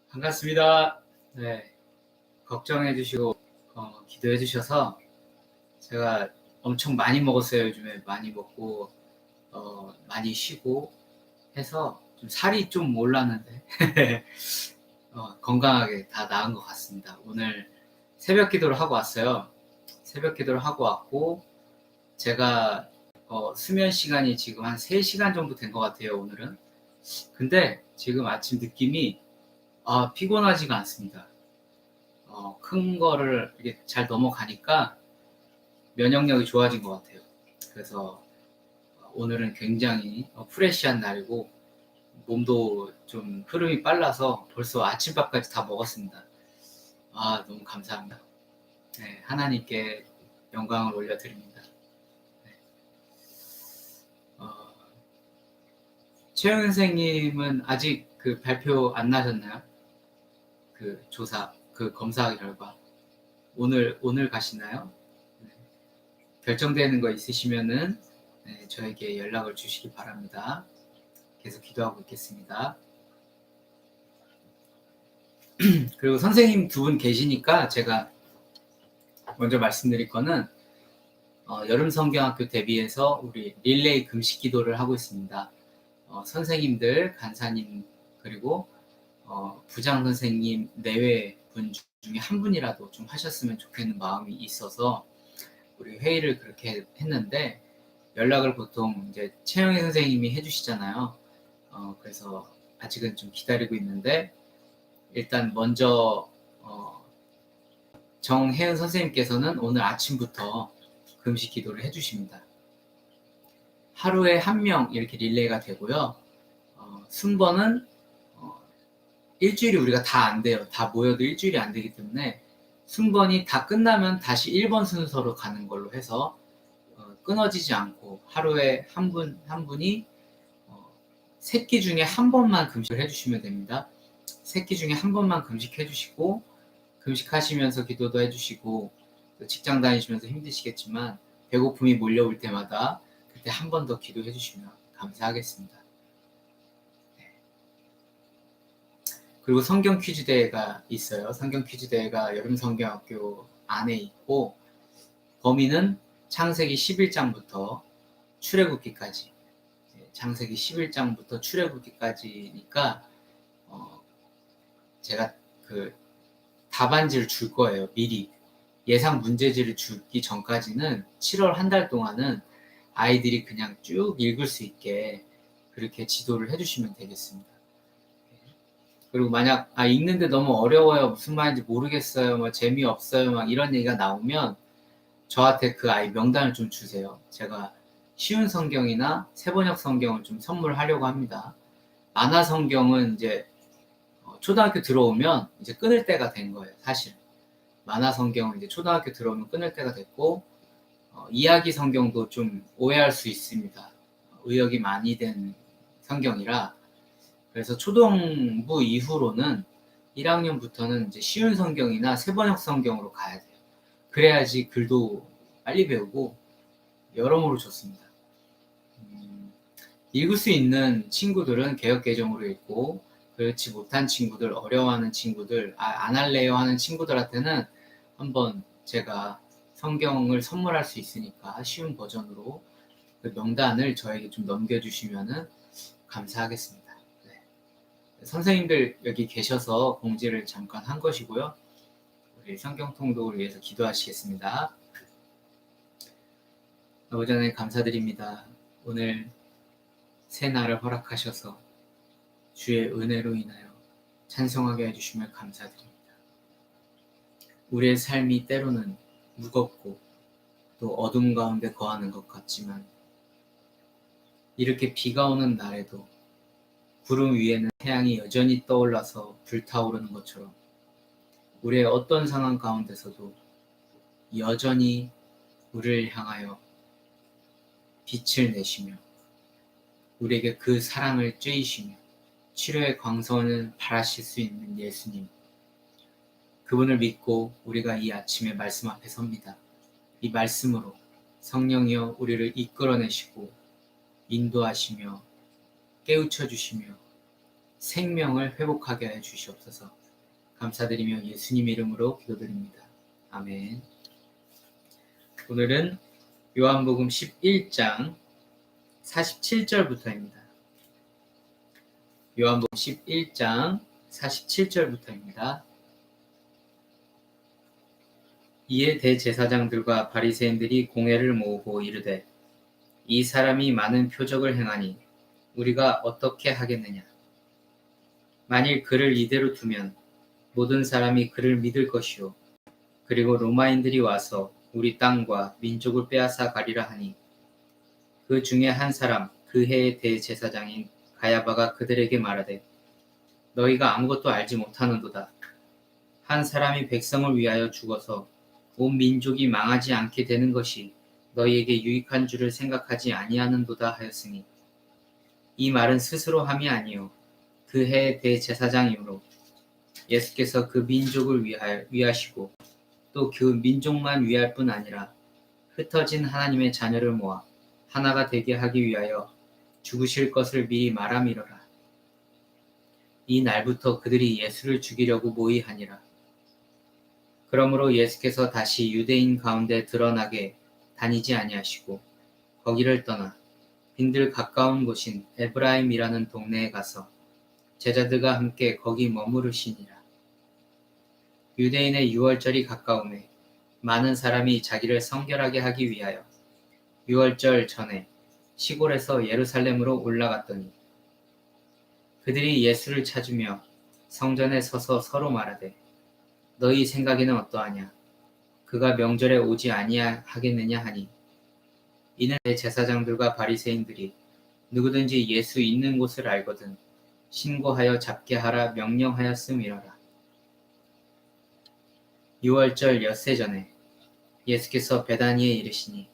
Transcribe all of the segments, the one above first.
반갑습니다. 네, 걱정해 주시고 기도해 주셔서 제가 엄청 많이 먹었어요. 요즘에 많이 먹고 많이 쉬고 해서 좀 살이 좀 올랐는데 건강하게 다 나은 것 같습니다. 오늘 새벽 기도를 하고 왔어요. 새벽 기도를 하고 왔고 제가 수면 시간이 지금 한 3시간 정도 된 것 같아요, 오늘은. 근데 지금 아침 느낌이 피곤하지가 않습니다. 큰 거를 이렇게 잘 넘어가니까 면역력이 좋아진 것 같아요. 그래서 오늘은 굉장히 프레시한 날이고 몸도 좀 흐름이 빨라서 벌써 아침밥까지 다 먹었습니다. 너무 감사합니다. 네, 하나님께 영광을 올려드립니다. 네. 어, 최영 선생님은 아직 그 발표 안 나셨나요? 그 조사, 그 검사 결과 오늘 가시나요? 네. 결정되는 거 있으시면은 저에게 연락을 주시기 바랍니다. 계속 기도하고 있겠습니다. 그리고 선생님 두 분 계시니까 제가 먼저 말씀드릴 거는 여름 성경학교 대비해서 우리 릴레이 금식 기도를 하고 있습니다. 선생님들, 간사님 그리고 부장 선생님 내외 분 중에 한 분이라도 좀 하셨으면 좋겠는 마음이 있어서 우리 회의를 그렇게 했는데 연락을 보통 이제 최영희 선생님이 해주시잖아요. 그래서 아직은 좀 기다리고 있는데 일단 먼저 정혜은 선생님께서는 오늘 아침부터 금식 기도를 해주십니다. 하루에 한 명 이렇게 릴레이가 되고요. 순번은 일주일이 우리가 다 안 돼요. 다 모여도 일주일이 안 되기 때문에 순번이 다 끝나면 다시 1번 순서로 가는 걸로 해서 끊어지지 않고 하루에 한 분이 세 끼 중에 한 번만 금식을 해주시면 됩니다. 세 끼 중에 한 번만 금식해주시고 금식하시면서 기도도 해주시고 직장 다니시면서 힘드시겠지만 배고픔이 몰려올 때마다 그때 한 번 더 기도해 주시면 감사하겠습니다. 네. 그리고 성경 퀴즈 대회가 있어요. 성경 퀴즈 대회가 여름 성경학교 안에 있고 범위는 창세기 11장부터 출애굽기까지 창세기 11장부터 출애굽기까지니까 제가 그 답안지를 줄 거예요. 미리 예상 문제지를 주기 전까지는 7월 한 달 동안은 아이들이 그냥 쭉 읽을 수 있게 그렇게 지도를 해주시면 되겠습니다. 그리고 만약 읽는데 너무 어려워요, 무슨 말인지 모르겠어요, 뭐 재미없어요, 막 이런 얘기가 나오면 저한테 그 아이 명단을 좀 주세요. 제가 쉬운 성경이나 세번역 성경을 좀 선물하려고 합니다. 만화 성경은 이제 초등학교 들어오면 이제 끊을 때가 된 거예요, 사실. 만화 성경은 이제 초등학교 들어오면 끊을 때가 됐고 이야기 성경도 좀 오해할 수 있습니다. 의역이 많이 된 성경이라. 그래서 초등부 이후로는 1학년부터는 이제 쉬운 성경이나 세번역 성경으로 가야 돼요. 그래야지 글도 빨리 배우고 여러모로 좋습니다. 읽을 수 있는 친구들은 개역개정으로 읽고 그렇지 못한 친구들, 어려워하는 친구들, 안 할래요 하는 친구들한테는 한번 제가 성경을 선물할 수 있으니까 쉬운 버전으로 그 명단을 저에게 좀 넘겨주시면 감사하겠습니다. 네. 선생님들 여기 계셔서 공지를 잠깐 한 것이고요. 우리 성경 통독을 위해서 기도하시겠습니다. 아버지 하나님 감사드립니다. 오늘 새 날을 허락하셔서 주의 은혜로 인하여 찬송하게 해주시면 감사드립니다. 우리의 삶이 때로는 무겁고 또 어둠 가운데 거하는 것 같지만 이렇게 비가 오는 날에도 구름 위에는 태양이 여전히 떠올라서 불타오르는 것처럼 우리의 어떤 상황 가운데서도 여전히 우리를 향하여 빛을 내시며 우리에게 그 사랑을 쬐이시며 치료의 광선을 발하실 수 있는 예수님, 그분을 믿고 우리가 이 아침에 말씀 앞에 섭니다. 이 말씀으로 성령이여 우리를 이끌어내시고 인도하시며 깨우쳐 주시며 생명을 회복하게 해 주시옵소서. 감사드리며 예수님 이름으로 기도드립니다. 아멘. 오늘은 요한복음 11장 47절부터입니다. 요한복음 11장 47절부터입니다. 이에 대제사장들과 바리새인들이 공회를 모으고 이르되 이 사람이 많은 표적을 행하니 우리가 어떻게 하겠느냐. 만일 그를 이대로 두면 모든 사람이 그를 믿을 것이요 그리고 로마인들이 와서 우리 땅과 민족을 빼앗아 가리라 하니 그 중에 한 사람 그 해의 대제사장인 가야바가 그들에게 말하되 너희가 아무것도 알지 못하는도다. 한 사람이 백성을 위하여 죽어서 온 민족이 망하지 않게 되는 것이 너희에게 유익한 줄을 생각하지 아니하는도다 하였으니 이 말은 스스로 함이 아니요 그 해의 대제사장이므로 예수께서 그 민족을 위하시고 또 그 민족만 위할 뿐 아니라 흩어진 하나님의 자녀를 모아 하나가 되게 하기 위하여 죽으실 것을 미리 말함이로라. 이 날부터 그들이 예수를 죽이려고 모의하니라. 그러므로 예수께서 다시 유대인 가운데 드러나게 다니지 아니하시고 거기를 떠나 빈들 가까운 곳인 에브라임이라는 동네에 가서 제자들과 함께 거기 머무르시니라. 유대인의 유월절이 가까우매 많은 사람이 자기를 성결하게 하기 위하여 유월절 전에 시골에서 예루살렘으로 올라갔더니 그들이 예수를 찾으며 성전에 서서 서로 말하되 너희 생각에는 어떠하냐? 그가 명절에 오지 아니하겠느냐 하니 이는 제사장들과 바리새인들이 누구든지 예수 있는 곳을 알거든 신고하여 잡게 하라 명령하였음이러라. 유월절 엿새 전에 예수께서 베다니에 이르시니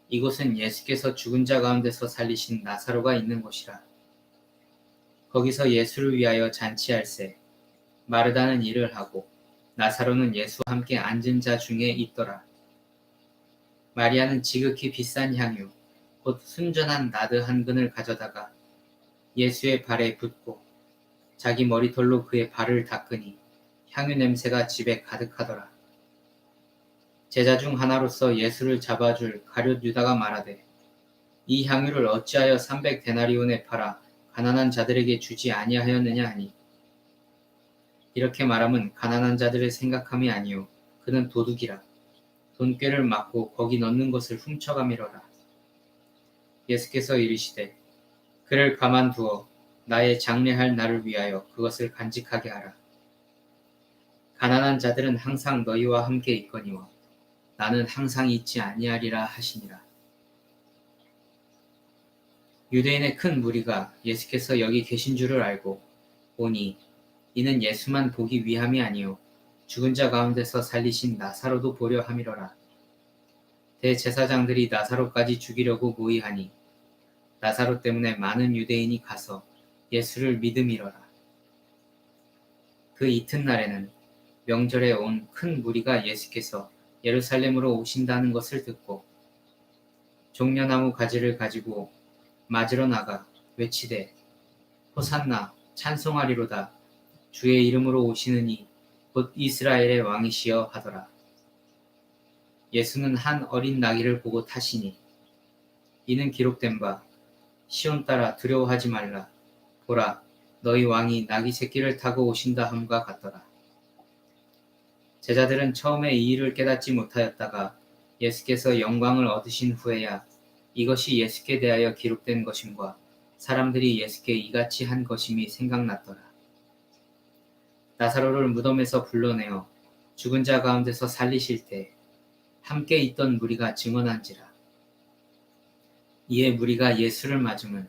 이곳은 예수께서 죽은 자 가운데서 살리신 나사로가 있는 곳이라. 거기서 예수를 위하여 잔치할세 마르다는 일을 하고 나사로는 예수와 함께 앉은 자 중에 있더라. 마리아는 지극히 비싼 향유 곧 순전한 나드 한 근을 가져다가 예수의 발에 붓고 자기 머리털로 그의 발을 닦으니 향유 냄새가 집에 가득하더라. 제자 중 하나로서 예수를 잡아줄 가룟 유다가 말하되 이 향유를 어찌하여 300데나리온에 팔아 가난한 자들에게 주지 아니하였느냐 하니 이렇게 말함은 가난한 자들을 생각함이 아니요 그는 도둑이라 돈꾀를 맞고 거기 넣는 것을 훔쳐가미러라. 예수께서 이르시되 그를 가만두어 나의 장례할 날을 위하여 그것을 간직하게 하라. 가난한 자들은 항상 너희와 함께 있거니와 나는 항상 있지 아니하리라 하시니라. 유대인의 큰 무리가 예수께서 여기 계신 줄을 알고 오니 이는 예수만 보기 위함이 아니요 죽은 자 가운데서 살리신 나사로도 보려 함이로라. 대제사장들이 나사로까지 죽이려고 모의하니 나사로 때문에 많은 유대인이 가서 예수를 믿음이로라. 그 이튿날에는 명절에 온 큰 무리가 예수께서 예루살렘으로 오신다는 것을 듣고 종려나무 가지를 가지고 맞으러 나가 외치되 호산나 찬송하리로다 주의 이름으로 오시는 이 곧 이스라엘의 왕이시여 하더라. 예수는 한 어린 나귀를 보고 타시니 이는 기록된 바 시온 따라 두려워하지 말라 보라 너희 왕이 나귀 새끼를 타고 오신다 함과 같더라. 제자들은 처음에 이 일을 깨닫지 못하였다가 예수께서 영광을 얻으신 후에야 이것이 예수께 대하여 기록된 것임과 사람들이 예수께 이같이 한 것임이 생각났더라. 나사로를 무덤에서 불러내어 죽은 자 가운데서 살리실 때 함께 있던 무리가 증언한지라. 이에 무리가 예수를 맞으면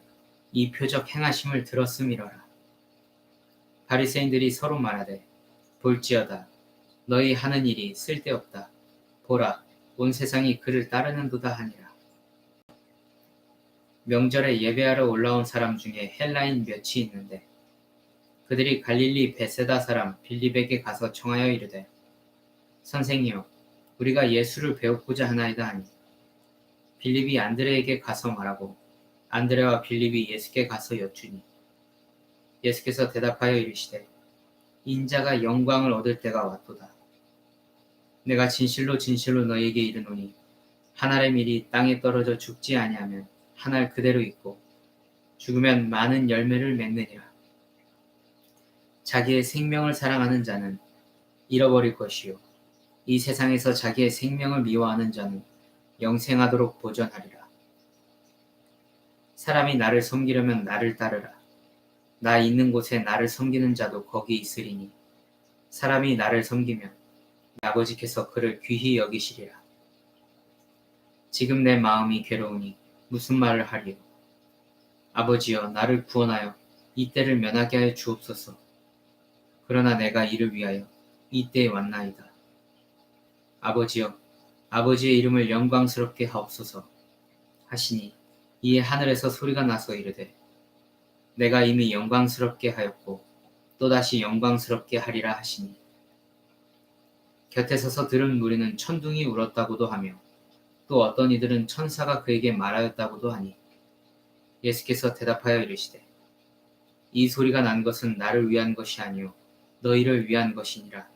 이 표적 행하심을 들었음이러라. 바리새인들이 서로 말하되 볼지어다 너희 하는 일이 쓸데없다. 보라 온 세상이 그를 따르는도다 하니라. 명절에 예배하러 올라온 사람 중에 헬라인 몇이 있는데 그들이 갈릴리 베세다 사람 빌립에게 가서 청하여 이르되 선생이여 우리가 예수를 배우고자 하나이다 하니 빌립이 안드레에게 가서 말하고 안드레와 빌립이 예수께 가서 여쭈니 예수께서 대답하여 이르시되 인자가 영광을 얻을 때가 왔도다. 내가 진실로 진실로 너희에게 이르노니 한 알의 밀이 땅에 떨어져 죽지 아니하면 한 알 그대로 있고 죽으면 많은 열매를 맺느니라. 자기의 생명을 사랑하는 자는 잃어버릴 것이요 이 세상에서 자기의 생명을 미워하는 자는 영생하도록 보전하리라. 사람이 나를 섬기려면 나를 따르라. 나 있는 곳에 나를 섬기는 자도 거기 있으리니 사람이 나를 섬기면 아버지께서 그를 귀히 여기시리라. 지금 내 마음이 괴로우니 무슨 말을 하리요. 아버지여 나를 구원하여 이 때를 면하게 하여 주옵소서. 그러나 내가 이를 위하여 이 때에 왔나이다. 아버지여 아버지의 이름을 영광스럽게 하옵소서 하시니 이에 하늘에서 소리가 나서 이르되 내가 이미 영광스럽게 하였고 또다시 영광스럽게 하리라 하시니 곁에 서서 들은 무리는 천둥이 울었다고도 하며 또 어떤 이들은 천사가 그에게 말하였다고도 하니 예수께서 대답하여 이르시되 이 소리가 난 것은 나를 위한 것이 아니요 너희를 위한 것이니라.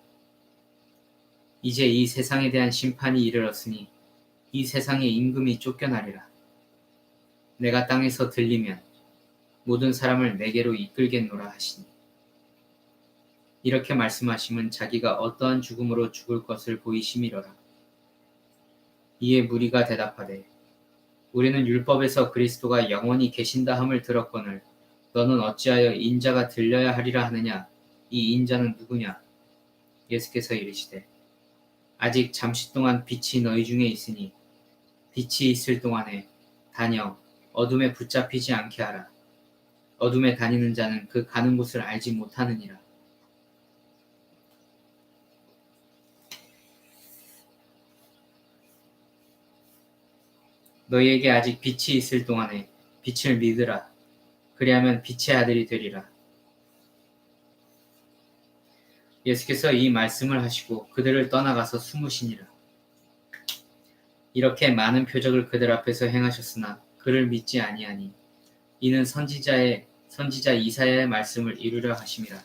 이제 이 세상에 대한 심판이 이르렀으니 이 세상의 임금이 쫓겨나리라. 내가 땅에서 들리면 모든 사람을 내게로 이끌겠노라 하시니 이렇게 말씀하심은 자기가 어떠한 죽음으로 죽을 것을 보이심이로라. 이에 무리가 대답하되 우리는 율법에서 그리스도가 영원히 계신다 함을 들었거늘 너는 어찌하여 인자가 들려야 하리라 하느냐. 이 인자는 누구냐. 예수께서 이르시되 아직 잠시 동안 빛이 너희 중에 있으니 빛이 있을 동안에 다녀 어둠에 붙잡히지 않게 하라. 어둠에 다니는 자는 그 가는 곳을 알지 못하느니라. 너희에게 아직 빛이 있을 동안에 빛을 믿으라. 그리하면 빛의 아들이 되리라. 예수께서 이 말씀을 하시고 그들을 떠나가서 숨으시니라. 이렇게 많은 표적을 그들 앞에서 행하셨으나 그를 믿지 아니하니 이는 선지자 이사야의 말씀을 이루려 하심이라.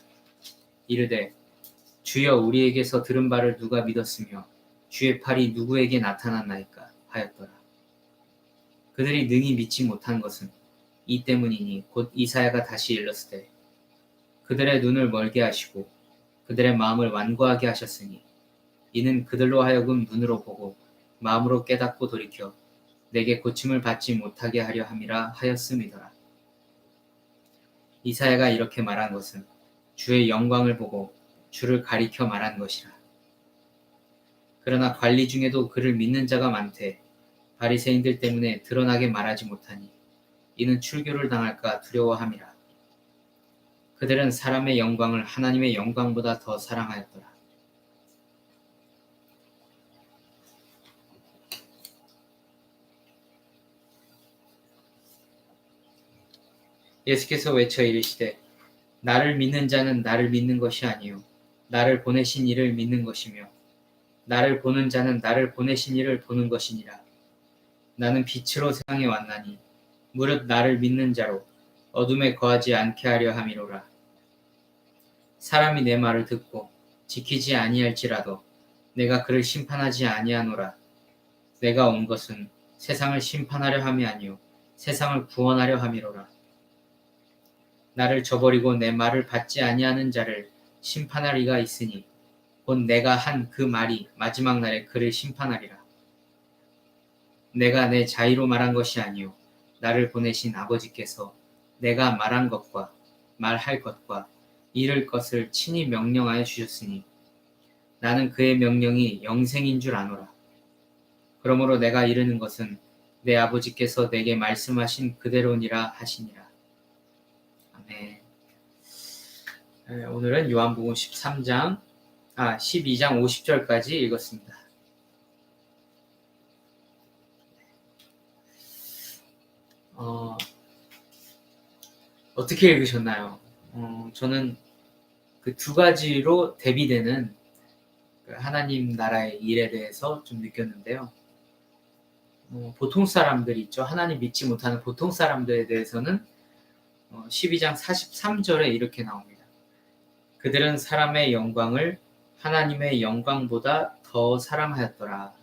이르되 주여 우리에게서 들은 바를 누가 믿었으며 주의 팔이 누구에게 나타났나이까 하였더라. 그들이 능히 믿지 못한 것은 이 때문이니 곧 이사야가 다시 일렀으되 그들의 눈을 멀게 하시고 그들의 마음을 완고하게 하셨으니 이는 그들로 하여금 눈으로 보고 마음으로 깨닫고 돌이켜 내게 고침을 받지 못하게 하려 함이라 하였음이더라. 이사야가 이렇게 말한 것은 주의 영광을 보고 주를 가리켜 말한 것이라. 그러나 관리 중에도 그를 믿는 자가 많되 바리새인들 때문에 드러나게 말하지 못하니 이는 출교를 당할까 두려워함이라. 그들은 사람의 영광을 하나님의 영광보다 더 사랑하였더라. 예수께서 외쳐 이르시되 나를 믿는 자는 나를 믿는 것이 아니요 나를 보내신 이를 믿는 것이며 나를 보는 자는 나를 보내신 이를 보는 것이니라. 나는 빛으로 세상에 왔나니 무릇 나를 믿는 자로 어둠에 거하지 않게 하려 함이로라. 사람이 내 말을 듣고 지키지 아니할지라도 내가 그를 심판하지 아니하노라. 내가 온 것은 세상을 심판하려 함이 아니요 세상을 구원하려 함이로라. 나를 저버리고 내 말을 받지 아니하는 자를 심판할 이가 있으니 곧 내가 한 그 말이 마지막 날에 그를 심판하리라. 내가 내 자의로 말한 것이 아니요 나를 보내신 아버지께서 내가 말한 것과 말할 것과 이를 것을 친히 명령하여 주셨으니 나는 그의 명령이 영생인 줄 아노라. 그러므로 내가 이르는 것은 내 아버지께서 내게 말씀하신 그대로니라 하시니라. 아멘. 오늘은 요한복음 12장 50절까지 읽었습니다. 어떻게 읽으셨나요? 저는 그 두 가지로 대비되는 하나님 나라의 일에 대해서 좀 느꼈는데요. 보통 사람들 있죠. 하나님 믿지 못하는 보통 사람들에 대해서는 12장 43절에 이렇게 나옵니다. 그들은 사람의 영광을 하나님의 영광보다 더 사랑하였더라.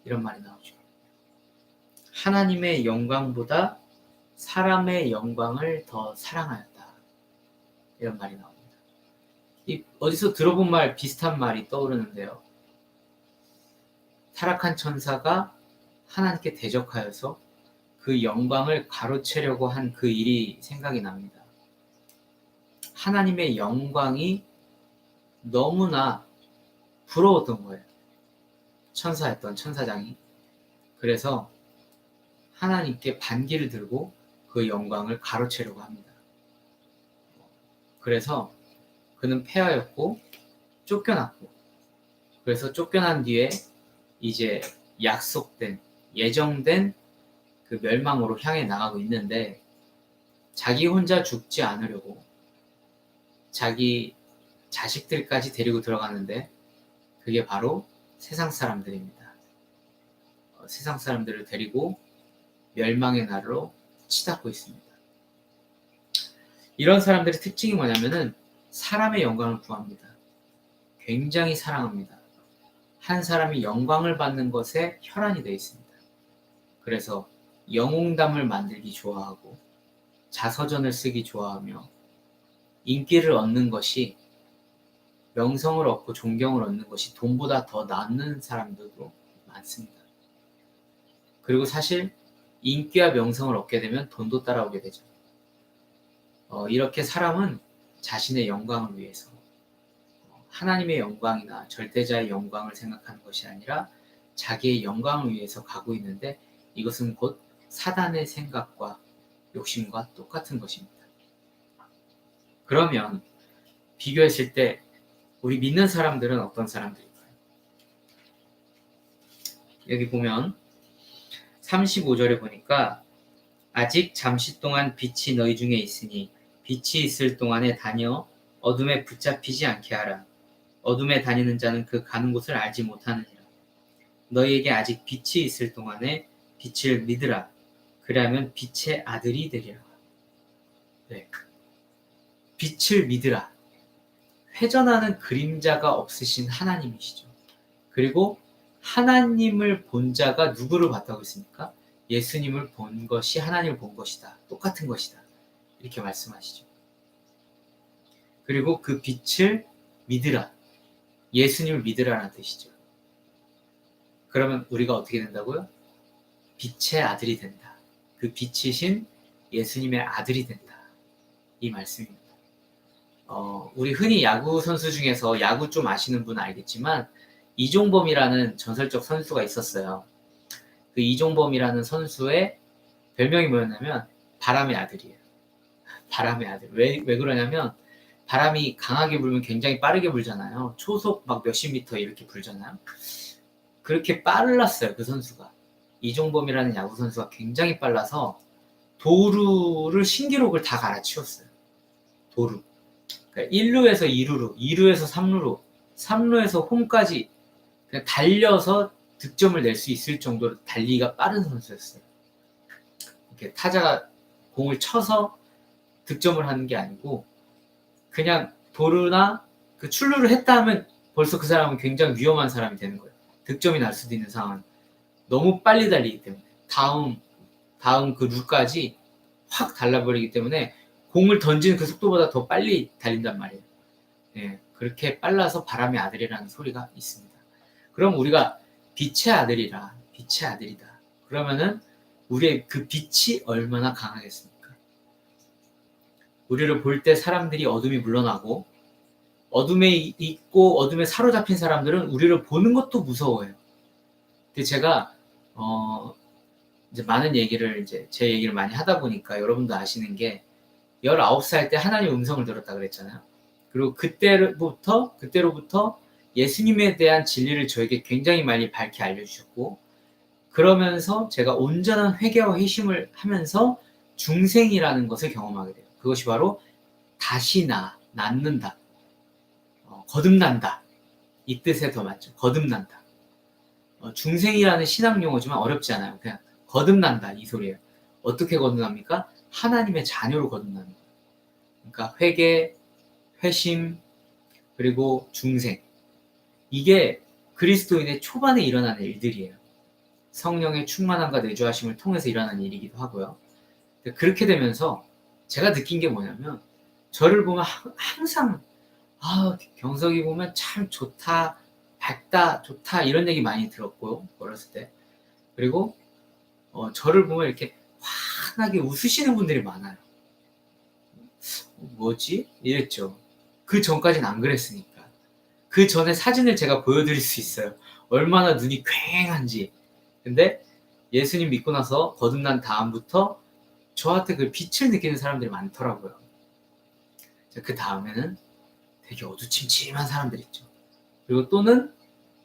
이런 말이 나오죠. 하나님의 영광보다 사람의 영광을 더 사랑하였다. 이런 말이 나옵니다. 어디서 들어본 말 비슷한 말이 떠오르는데요. 타락한 천사가 하나님께 대적하여서 그 영광을 가로채려고 한 그 일이 생각이 납니다. 하나님의 영광이 너무나 부러웠던 거예요. 천사였던 천사장이. 그래서 하나님께 반기를 들고 그 영광을 가로채려고 합니다. 그래서 그는 폐하였고 쫓겨났고, 그래서 쫓겨난 뒤에 이제 약속된, 예정된 그 멸망으로 향해 나가고 있는데, 자기 혼자 죽지 않으려고 자기 자식들까지 데리고 들어가는데, 그게 바로 세상 사람들입니다. 세상 사람들을 데리고 멸망의 날로 치닫고 있습니다. 이런 사람들의 특징이 뭐냐면은 사람의 영광을 구합니다. 굉장히 사랑합니다. 한 사람이 영광을 받는 것에 혈안이 되어 있습니다. 그래서 영웅담을 만들기 좋아하고 자서전을 쓰기 좋아하며 인기를 얻는 것이, 명성을 얻고 존경을 얻는 것이 돈보다 더 낫는 사람들도 많습니다. 그리고 사실 인기와 명성을 얻게 되면 돈도 따라오게 되죠. 이렇게 사람은 자신의 영광을 위해서 하나님의 영광이나 절대자의 영광을 생각하는 것이 아니라 자기의 영광을 위해서 가고 있는데, 이것은 곧 사단의 생각과 욕심과 똑같은 것입니다. 그러면 비교했을 때 우리 믿는 사람들은 어떤 사람들일까요? 여기 보면 35절에 보니까 아직 잠시 동안 빛이 너희 중에 있으니 빛이 있을 동안에 다녀 어둠에 붙잡히지 않게 하라. 어둠에 다니는 자는 그 가는 곳을 알지 못하느니라. 너희에게 아직 빛이 있을 동안에 빛을 믿으라. 그리하면 빛의 아들이 되리라. 네. 빛을 믿으라. 회전하는 그림자가 없으신 하나님이시죠. 그리고 하나님을 본 자가 누구를 봤다고 했습니까? 예수님을 본 것이 하나님을 본 것이다. 똑같은 것이다. 이렇게 말씀하시죠. 그리고 그 빛을 믿으라. 예수님을 믿으라는 뜻이죠. 그러면 우리가 어떻게 된다고요? 빛의 아들이 된다. 그 빛이신 예수님의 아들이 된다. 이 말씀입니다. 우리 흔히 야구 선수 중에서 야구 좀 아시는 분은 알겠지만 이종범이라는 전설적 선수가 있었어요. 그 이종범이라는 선수의 별명이 뭐였냐면 바람의 아들이에요. 바람의 아들. 왜 그러냐면 바람이 강하게 불면 굉장히 빠르게 불잖아요. 초속 막 몇십 미터 이렇게 불잖아요. 그렇게 빨랐어요, 그 선수가. 이종범이라는 야구 선수가 굉장히 빨라서 도루를 신기록을 다 갈아치웠어요. 도루. 그러니까 1루에서 2루로, 2루에서 3루로, 3루에서 홈까지 그냥 달려서 득점을 낼 수 있을 정도로 달리기가 빠른 선수였어요. 이렇게 타자가 공을 쳐서 득점을 하는 게 아니고 그냥 도루나 그 출루를 했다 하면 벌써 그 사람은 굉장히 위험한 사람이 되는 거예요. 득점이 날 수도 있는 상황. 너무 빨리 달리기 때문에 다음 그 루까지 확 달라버리기 때문에 공을 던지는 그 속도보다 더 빨리 달린단 말이에요. 예, 그렇게 빨라서 바람의 아들이라는 소리가 있습니다. 그럼 우리가 빛의 아들이라, 빛의 아들이다. 그러면은 우리의 그 빛이 얼마나 강하겠습니까? 우리를 볼 때 사람들이 어둠이 물러나고 어둠에 있고 어둠에 사로잡힌 사람들은 우리를 보는 것도 무서워해요. 근데 제가 이제 많은 얘기를 이제 제 얘기를 많이 하다 보니까 여러분도 아시는 게 19살 때 하나님의 음성을 들었다 그랬잖아요. 그리고 그때로부터 예수님에 대한 진리를 저에게 굉장히 많이 밝게 알려주셨고, 그러면서 제가 온전한 회개와 회심을 하면서 중생이라는 것을 경험하게 돼요. 그것이 바로 다시 낳는다, 거듭난다, 이 뜻에 더 맞죠. 거듭난다. 중생이라는 신학 용어지만 어렵지 않아요. 그냥 거듭난다, 이 소리예요. 어떻게 거듭납니까? 하나님의 자녀로 거듭납니다. 그러니까 회개, 회심, 그리고 중생. 이게 그리스도인의 초반에 일어나는 일들이에요. 성령의 충만함과 내주하심을 통해서 일어나는 일이기도 하고요. 그렇게 되면서 제가 느낀 게 뭐냐면, 저를 보면 항상 경석이 보면 참 좋다, 밝다, 좋다 이런 얘기 많이 들었고요. 어렸을 때. 그리고 저를 보면 이렇게 환하게 웃으시는 분들이 많아요. 뭐지? 이랬죠. 그 전까지는 안 그랬으니까. 그 전에 사진을 제가 보여드릴 수 있어요. 얼마나 눈이 퀭한지. 근데 예수님 믿고 나서 거듭난 다음부터 저한테 그 빛을 느끼는 사람들이 많더라고요. 그 다음에는 되게 어두침침한 사람들 있죠. 그리고 또는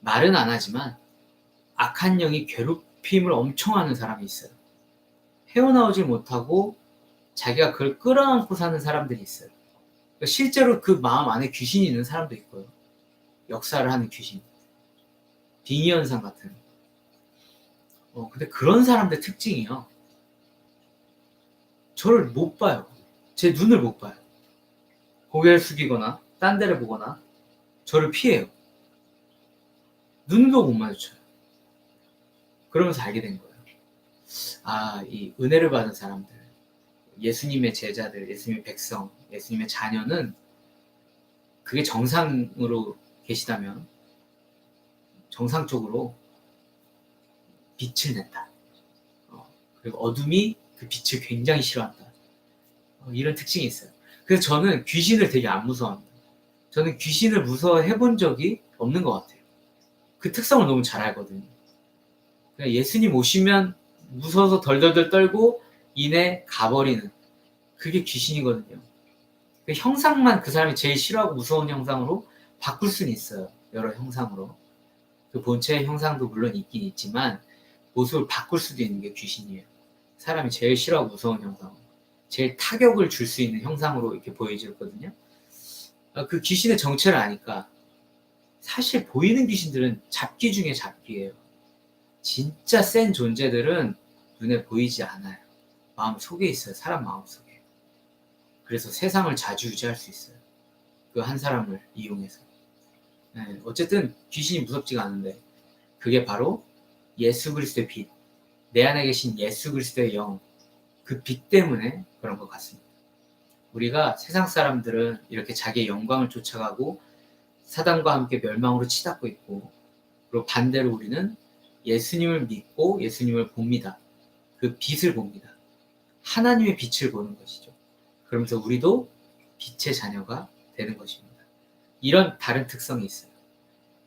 말은 안 하지만 악한 영이 괴롭힘을 엄청 하는 사람이 있어요. 헤어나오질 못하고 자기가 그걸 끌어안고 사는 사람들이 있어요. 그러니까 실제로 그 마음 안에 귀신이 있는 사람도 있고요. 역사를 하는 귀신. 빙의 현상 같은. 근데 그런 사람들 특징이요. 저를 못 봐요. 제 눈을 못 봐요. 고개를 숙이거나 딴 데를 보거나 저를 피해요. 눈도 못 마주쳐요. 그러면서 알게 된 거예요. 이 은혜를 받은 사람들, 예수님의 제자들, 예수님의 백성, 예수님의 자녀는 그게 정상으로 계시다면 정상적으로 빛을 낸다. 그리고 어둠이 그 빛을 굉장히 싫어한다. 이런 특징이 있어요. 그래서 저는 귀신을 되게 안 무서워합니다. 저는 귀신을 무서워해본 적이 없는 것 같아요. 그 특성을 너무 잘 알거든요. 그냥 예수님 오시면 무서워서 덜덜덜 떨고 이내 가버리는 그게 귀신이거든요. 그 형상만 그 사람이 제일 싫어하고 무서운 형상으로 바꿀 수는 있어요. 여러 형상으로. 그 본체의 형상도 물론 있긴 있지만 모습을 바꿀 수도 있는 게 귀신이에요. 사람이 제일 싫어하고 무서운 형상, 제일 타격을 줄 수 있는 형상으로 이렇게 보여지거든요. 그 귀신의 정체를 아니까 사실 보이는 귀신들은 잡귀 중에 잡귀예요. 진짜 센 존재들은 눈에 보이지 않아요. 마음 속에 있어요. 사람 마음 속에. 그래서 세상을 좌지우지할 수 있어요. 그 한 사람을 이용해서. 네, 어쨌든 귀신이 무섭지가 않은데 그게 바로 예수 그리스도의 빛, 내 안에 계신 예수 그리스도의 영, 그 빛 때문에 그런 것 같습니다. 우리가 세상 사람들은 이렇게 자기의 영광을 쫓아가고 사단과 함께 멸망으로 치닫고 있고, 그리고 반대로 우리는 예수님을 믿고 예수님을 봅니다. 그 빛을 봅니다. 하나님의 빛을 보는 것이죠. 그러면서 우리도 빛의 자녀가 되는 것입니다. 이런 다른 특성이 있어요.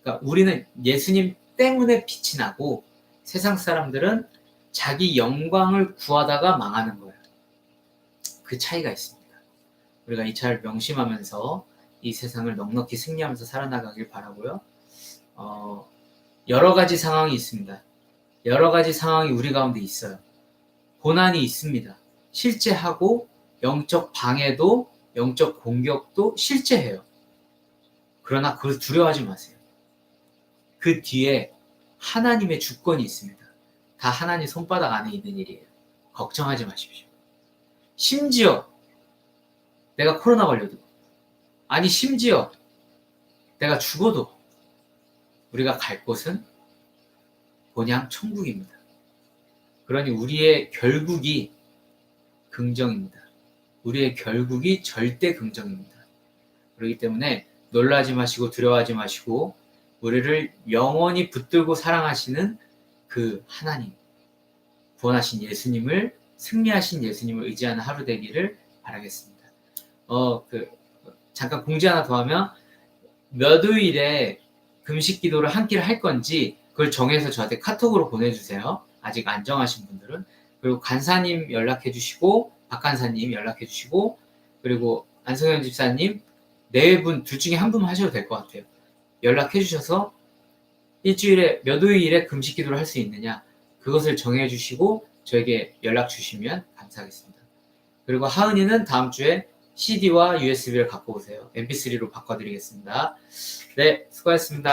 그러니까 우리는 예수님 때문에 빛이 나고 세상 사람들은 자기 영광을 구하다가 망하는 거예요. 그 차이가 있습니다. 우리가 이 차이를 명심하면서 이 세상을 넉넉히 승리하면서 살아나가길 바라고요. 여러 가지 상황이 있습니다. 여러 가지 상황이 우리 가운데 있어요. 고난이 있습니다. 실제하고 영적 방해도 영적 공격도 실제해요. 그러나 그걸 두려워하지 마세요. 그 뒤에 하나님의 주권이 있습니다. 다 하나님 손바닥 안에 있는 일이에요. 걱정하지 마십시오. 심지어 내가 코로나 걸려도, 아니 심지어 내가 죽어도 우리가 갈 곳은 본향 천국입니다. 그러니 우리의 결국이 긍정입니다. 우리의 결국이 절대 긍정입니다. 그렇기 때문에 놀라지 마시고 두려워하지 마시고 우리를 영원히 붙들고 사랑하시는 그 하나님, 구원하신 예수님을, 승리하신 예수님을 의지하는 하루 되기를 바라겠습니다. 잠깐 공지 하나 더 하면, 몇 요일에 금식 기도를 한 끼를 할 건지 그걸 정해서 저한테 카톡으로 보내주세요. 아직 안 정하신 분들은. 그리고 간사님 연락해 주시고, 박 간사님 연락해 주시고, 그리고 안성현 집사님, 네 분 둘 중에 한 분 하셔도 될 것 같아요. 연락해 주셔서 일주일에 몇 요일에 금식 기도를 할 수 있느냐, 그것을 정해 주시고 저에게 연락 주시면 감사하겠습니다. 그리고 하은이는 다음 주에 CD와 USB를 갖고 오세요. MP3로 바꿔드리겠습니다. 네, 수고하셨습니다.